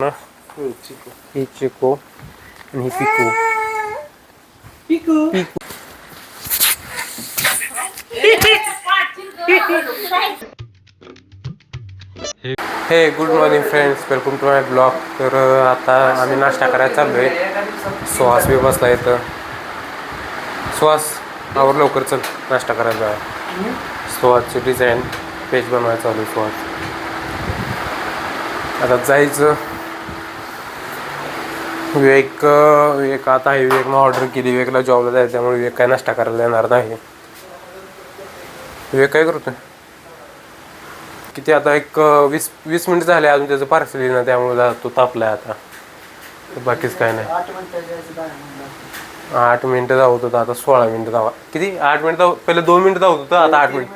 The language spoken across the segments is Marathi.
ना ही चिको आणि ही पिकू पिकू हे good morning friends, welcome to my blog. तर आता आम्ही नाश्ता करायला चाललो आहे. सुहास बी बसला इथं. सुहास आवर लवकर चल, नाश्ता करायला जाऊया. सुहासची डिझाईन पेज बनवायला चालू आहे. सुहास आता जायचं. विवेक आता आहे. विवेकनं ऑर्डर केली. विवेकला जॉबला जायचं, त्यामुळे विवेक काय नाश्ता करायला येणार नाही. विवेक काय करतोय? किती आता एक 20 मिनिट झाले, अजून त्याचं पार्सल येणार, त्यामुळे तो तापलाय आता. बाकीच काय नाही. 8 मिनिटं धावत होतं, आता 16 मिनिटं धावा. किती 8 मिनिटं पहिले 2 मिनिटं धावत होतं, आता 8 मिनिट.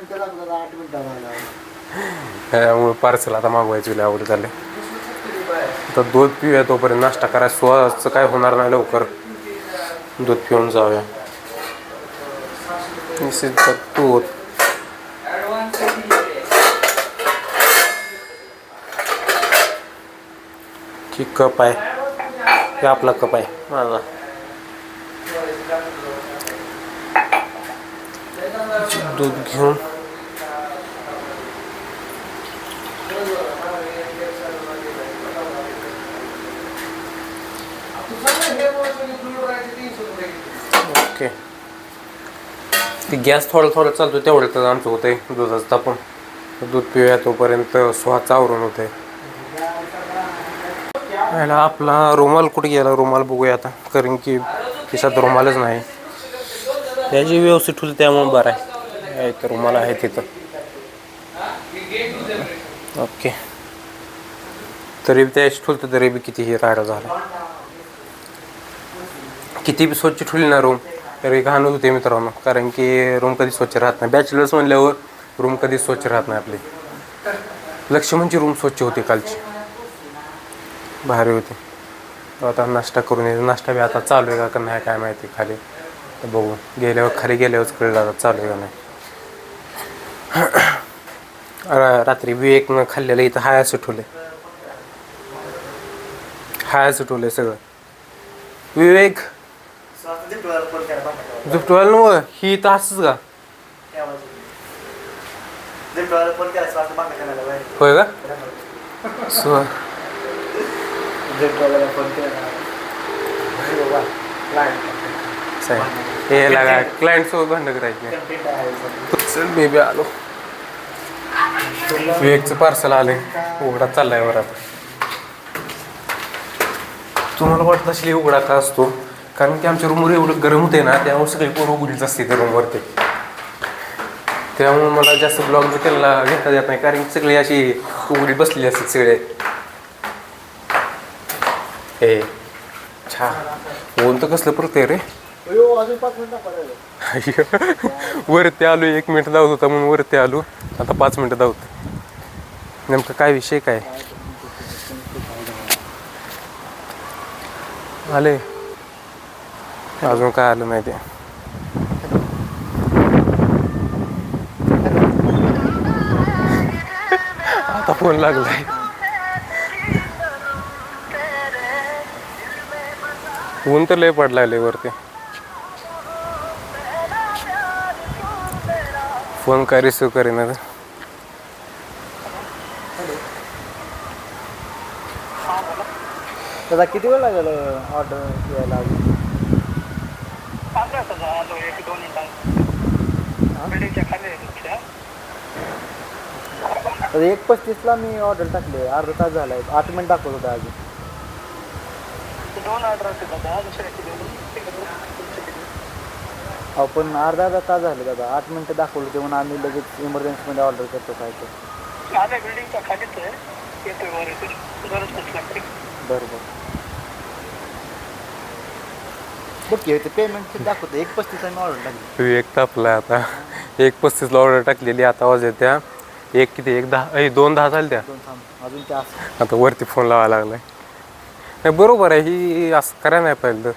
त्यामुळे पार्सल आता मागवायची आवड झाले. आता दूध पिऊया, तोपर्यंत नाश्ता करायचं. सुहासचं काय होणार नाही लवकर. दूध पिऊन जाऊया. दूध की कप आहे, हे आपला कप आहे माझा. दूध घेऊन ओके. ती गॅस थोडं चालतो, तेवढं तर आमचं होतंय दुधाचं तापून. दूध पिऊया तोपर्यंत सुहाचं आवरून होते. याला आपला रुमाल कुठे गेला? रुमाल बघूया आता, कारण की खिशात रुमालच नाही. त्याची व्यवस्थित ठेवली त्यामुळे बरं आहे. तर रुमाल आहे तिथं. ओके. तरी त्याची ठेवलं तरी बी किती हे राडा झाला. किती बी स्वच्छ ठेवली ना रूम, तरी घाण होते मित्रांनो. कारण की रूम कधी स्वच्छ राहत नाही. बॅचलर्स म्हणल्यावर रूम कधी स्वच्छ राहत नाही आपली. लक्ष्मणची रूम स्वच्छ होती कालची, भारी होती. आता नाश्ता करून येतो. नाश्ता बी आता चालू आहे का नाही काय माहिती. खाली बघू, खाली गेल्यावरच कळलं आता चालू आहे का नाही. रात्री विवेकनं खाल्लेलं इथं हाय असं ठेवले सगळं. विवेक झुपटवायला नव ही तर असंच का? होय का? हे लागा क्लायंट सोबत भांडण करायचे. चल मी बी आलो. विवेकचं पार्सल आले, उघडा चाललाय वर. आता तुम्हाला वाटत असेल उघडा का असतो? कारण की आमच्या रूमवर एवढं गरम होते ना, त्यामुळे सगळी पोरं उघडीच असते त्या रूमवरती. त्यामुळे मला जास्त ब्लॉग बी त्यांना घेता येत नाही, कारण की सगळी अशी उघडी बसलेली असतात सगळे. हे छा ऊन तर कसलं पडतंय रे. वरती आलो, 1 मिनिट धावत होता म्हणून वरती आलो. आता 5 मिनिटं धावतो. नेमकं काय विषय काय आले अजून काय आलं नाही ते. आता फोन लागलाय. ऊन तर लय पडलाय वरती. फोन काय रिसिव्ह करेना. दादा किती वेळ लागेल ऑर्डर घ्यायला? 1:35ला मी ऑर्डर टाकली. अर्धा तास झाला आहे. 8 मिनिट दाखवत होता अजून. 2 ऑर्डर अहो पण अर्धा तास झाले दादा. 8 मिनिटं दाखवलं होते म्हणून आम्ही लगेच इमर्जन्सीमध्ये ऑर्डर करतो. काय ते बिल्डिंगच्या खालीच आहे. बरोबर. बघ पेमेंट दाखवतो. 1:35 मी ऑर्डर टाकली. एक तापला आता. 1:35ला ऑर्डर टाकलेली. आता वाजले त्या 2:10 झाल्या त्या. अजून त्या आता वरती फोन लावायला लागलाय. नाही बरोबर आहे, ही असं करायला नाही पाहिजे.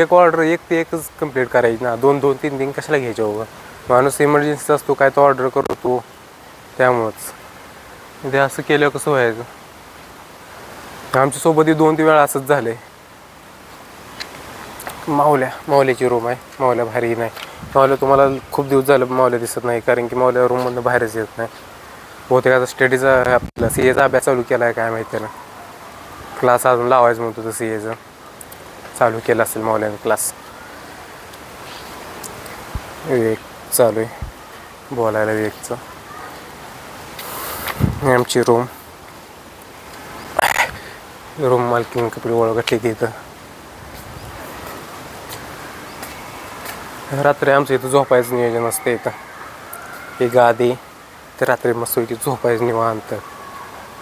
एक ऑर्डर एकच कंप्लीट करायची ना. 2-2, 3-3 कशाला घ्यायच्या बाबा? माणूस इमर्जन्सी असतो, काय तो ऑर्डर करतो, त्यामुळंच. ते असं केल्यावर कसं व्हायचं? आमच्यासोबतही 2-3 वेळा असंच झालंय. मावल्याची रूम आहे. मावल्या भारी नाही. मावल्या तुम्हाला खूप दिवस झालं मावल्या दिसत नाही, कारण की मावल्या रूममधून बाहेरच येत नाही. बहुतेक स्टडीचा आपला CAचा अभ्यास चालू केला आहे काय माहिती ना. क्लास अजून लावायचं म्हणतो तर CAचं चालू केलं असेल मावल्याने क्लास. विवेक चालू आहे बोलायला. विवेकचं आमची रूम मालकीन कपडे ओळखली तिथं. रात्री आमचं इथं झोपायचं नियोजन असतं. इथं ही गादी तर रात्री मस्त इथे झोपायचं निवांत.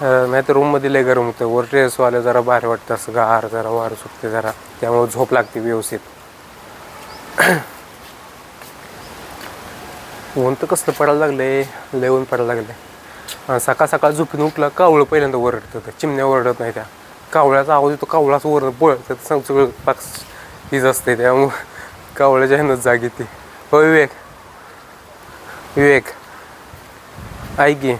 नाही तर रूममध्ये लय गरम होतं. वर टेरेसवालं जरा बाहेर वाटतं असं गार, जरा वारं सुटते जरा, त्यामुळे झोप लागते व्यवस्थित. ऊन तर कसलं पडायला लागले, लय ऊन पडायला लागले. सकाळ झोपून उठलं कावळं पहिल्यांदा ओरडतं. चिमण्या ओरडत नाही, त्या कावळ्याचा आवाज येतो. कावळाच बोलतं सगळं पाक हीच असते, त्यामुळं कावळ्याच्या ह्यानंच जाग येते. हो विवेक ऐक की,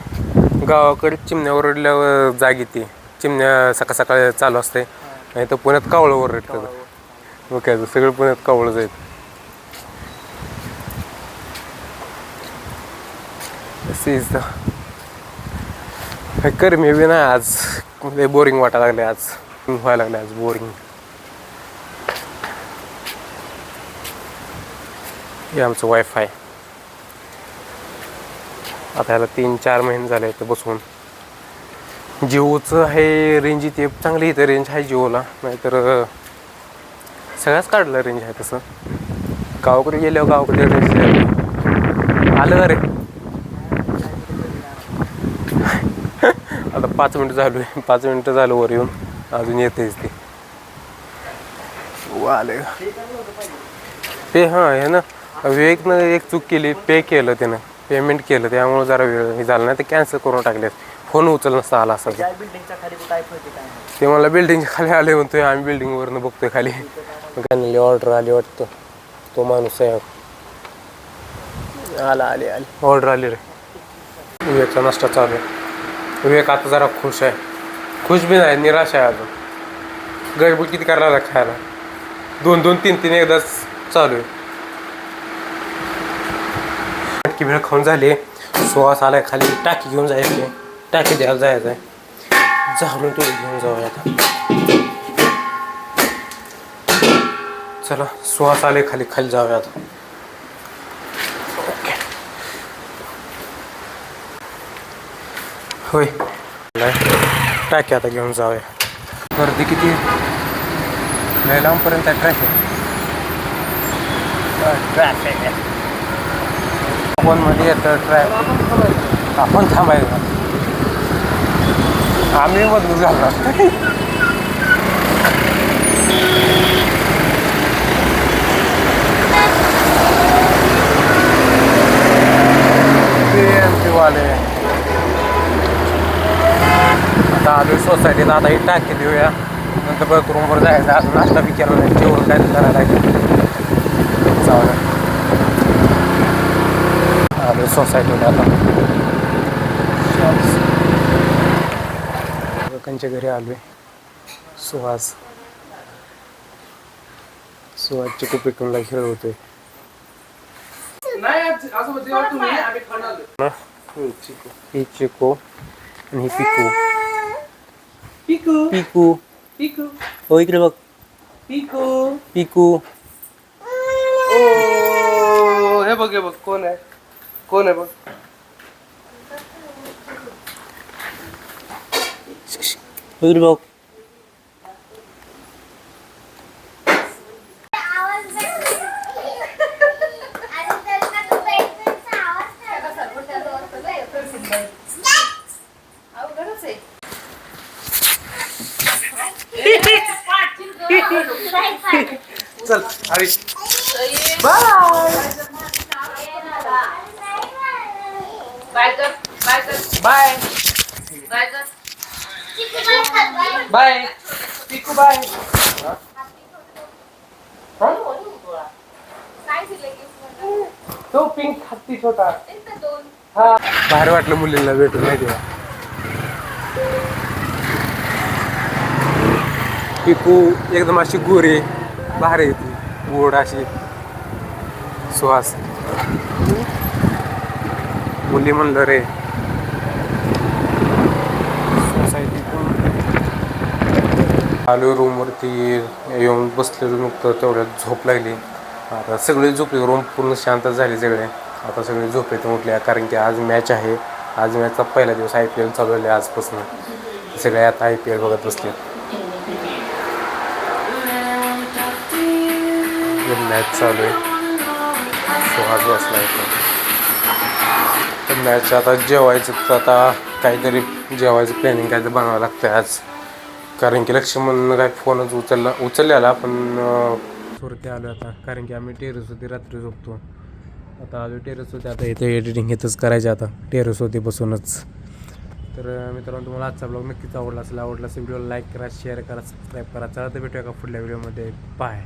गावाकडे चिमण्या ओरडल्यावर जाग येते. चिमण्या सकाळ चालू असते. नाही तर पुण्यात कावळं ओरडतं. मग काय सगळं पुण्यात कावळं जाईल. मी बी नाही आज. लय बोरिंग वाटायला लागले आज. व्हायला लागले आज बोरिंग. हे आमचं वायफाय आता ह्याला 3-4 महिने झाले तर बसवून. जिओचं आहे रेंज इथे चांगली. इथं रेंज आहे जिओला, नाहीतर सगळ्याच काढलं रेंज आहे तसं. गावाकडे गेल्यावर गावाकडे रेंज आलं का रे. आता 5 मिनटं झालो आहे. 5 मिनटं झालं वर येऊन, अजून येतेच ते. आले पे. हां हे ना, विवेकनं एक चूक केली. पे केलं त्यानं, पेमेंट केलं, त्यामुळं जरा वेळ झाला. नाही तर कॅन्सल करून टाकले. फोन उचल नसता आला असं. ते मला बिल्डिंगच्या खाली आले म्हणतोय. आम्ही बिल्डिंगवरनं बघतोय खाली. मग ऑर्डर आली वाटतं. तो माणूस आहे आली ऑर्डर आली रे. विवेकचा नाश्ता चालू आहे. विवेक आता जरा खुश आहे. खुश बी नाही, निराश आहे अजून. गडबड किती करायला लागला खायला. 2-2, 3-3 एकदाच चालू आहे. की वेळ खाऊन झाली. सुवास आलाय खाली. टाकी घेऊन जायची, टाकी द्यायला जायचं आहे. झाडून तुला घेऊन जाऊया आता. चला सुवास आले खाली जाऊया आता. ओके होय, टाकी आता घेऊन जाऊया. गर्दी किती लय लांबपर्यंत आहे. ट्रॅफिक आपण मध्ये येतं. ट्रॅफिक आपण थांबायचं. आम्ही बदलून झाला. वाले आता आलो सोसायटीत. आता ही टाकी देऊया, नंतर बघ रूमवर जायचं. अजून नाश्ता बी केला नाही, जेवण काय करायला लागेल. जाऊया आलो सोसायटीत. आता लोकांच्या घरी आलोय. सुहासची खूप एकूणला खेळ होतोय. ही चिको आणि ही पिकू. हो इकडे बघ. पिकू. हे बघ कोण आहे बघ. इकडे बघ. चल हरी बाय पिकू बाय. तो पिंक हत्ती छोटा. हा बाहेर वाटलं मुलींना भेटून नाही तेव्हा. पिकू एकदम अशी गोरी भारी येते गोड अशी सुहास मुली म्हणलं रे सोसायटी आलो रूमवरती येऊन बसलेलो नुकतं तेवढ्यात झोप लागली. आता सगळे झोपले रूम पूर्ण शांत झाली सगळे. आता सगळे झोपेतून उठले कारण की आज मॅच आहे. आज मॅचचा पहिला दिवस IPL चालू आहे आजपासून. सगळे आता IPL बघत बसले. मॅच चालू आहे सुहास बसला तर मॅच आता जेवायचं तर आता काहीतरी जेवायचं प्लॅनिंग काहीतरी बनावं लागतं आज कारण की लक्ष्मणनं काय फोनच उचललेला पण सुरते आलो आता कारण की आम्ही टेरेसवरती रात्री झोपतो. आता आलो टेरेसवरती आता इथे एडिटिंग इथंच करायचं आता टेरेसवरती बसूनच. तर मित्रांनो तुम्हाला आजचा ब्लॉग नक्कीच आवडला असेल. आवडला असेल व्हिडिओला लाईक करा शेअर करा सबस्क्राईब करा. चला तर भेटूया का पुढल्या व्हिडिओमध्ये. बाय.